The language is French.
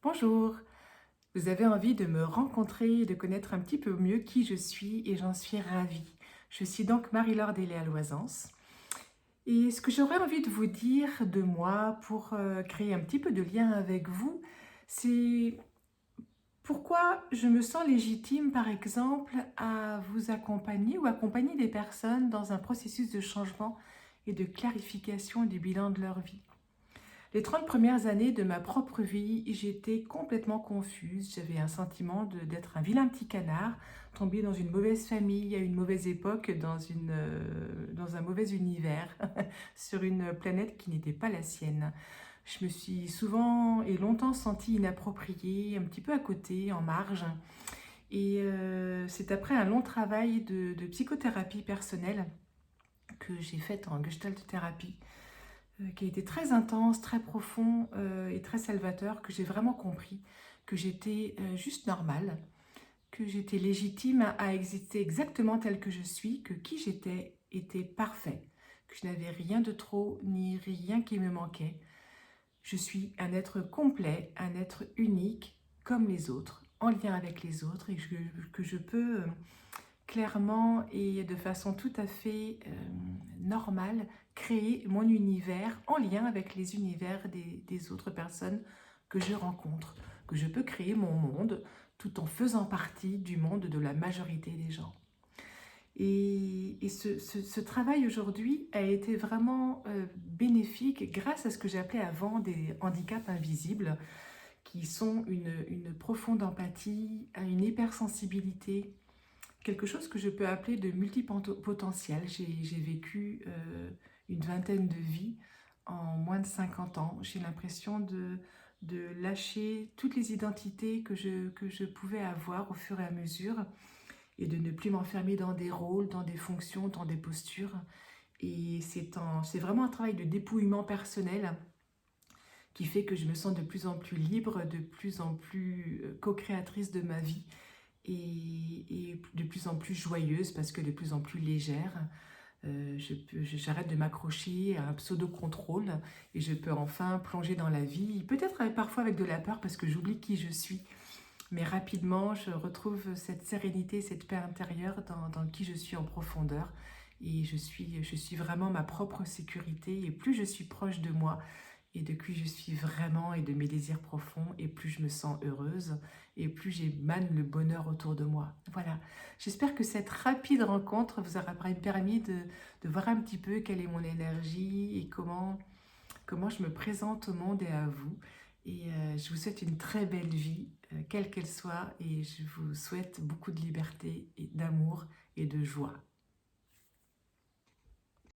Bonjour, vous avez envie de me rencontrer et de connaître un petit peu mieux qui je suis et j'en suis ravie. Je suis donc Marie-Laure Deléa-Loisance et ce que j'aurais envie de vous dire de moi pour créer un petit peu de lien avec vous, c'est pourquoi je me sens légitime par exemple à vous accompagner ou accompagner des personnes dans un processus de changement et de clarification du bilan de leur vie. Les 30 premières années de ma propre vie, j'étais complètement confuse. J'avais un sentiment d'être un vilain petit canard, tombé dans une mauvaise famille, à une mauvaise époque, dans un mauvais univers, sur une planète qui n'était pas la sienne. Je me suis souvent et longtemps sentie inappropriée, un petit peu à côté, en marge. Et c'est après un long travail de psychothérapie personnelle que j'ai fait en gestalt thérapie qui a été très intense, très profond et très salvateur, que j'ai vraiment compris que j'étais juste normale, que j'étais légitime à exister exactement telle que je suis, que qui j'étais était parfait, que je n'avais rien de trop ni rien qui me manquait. Je suis un être complet, un être unique comme les autres, en lien avec les autres et que je peux clairement et de façon tout à fait normale, créer mon univers en lien avec les univers des autres personnes que je rencontre, que je peux créer mon monde tout en faisant partie du monde de la majorité des gens. Et ce travail aujourd'hui a été vraiment bénéfique grâce à ce que j'appelais avant des handicaps invisibles, qui sont une profonde empathie, une hypersensibilité, quelque chose que je peux appeler de multipotentiel. J'ai vécu une vingtaine de vies en moins de 50 ans. J'ai l'impression de lâcher toutes les identités que je pouvais avoir au fur et à mesure et de ne plus m'enfermer dans des rôles, dans des fonctions, dans des postures. Et c'est vraiment un travail de dépouillement personnel qui fait que je me sens de plus en plus libre, de plus en plus co-créatrice de ma vie et de plus en plus joyeuse parce que de plus en plus légère. J'arrête de m'accrocher à un pseudo-contrôle et je peux enfin plonger dans la vie, peut-être parfois avec de la peur parce que j'oublie qui je suis. Mais rapidement, je retrouve cette sérénité, cette paix intérieure dans qui je suis en profondeur. Et je suis vraiment ma propre sécurité. Et plus je suis proche de moi et de qui je suis vraiment et de mes désirs profonds, et plus je me sens heureuse et plus j'émane le bonheur autour de moi. Voilà. J'espère que cette rapide rencontre vous aura permis de voir un petit peu quelle est mon énergie et comment je me présente au monde et à vous. Et je vous souhaite une très belle vie, quelle qu'elle soit, et je vous souhaite beaucoup de liberté, et d'amour et de joie.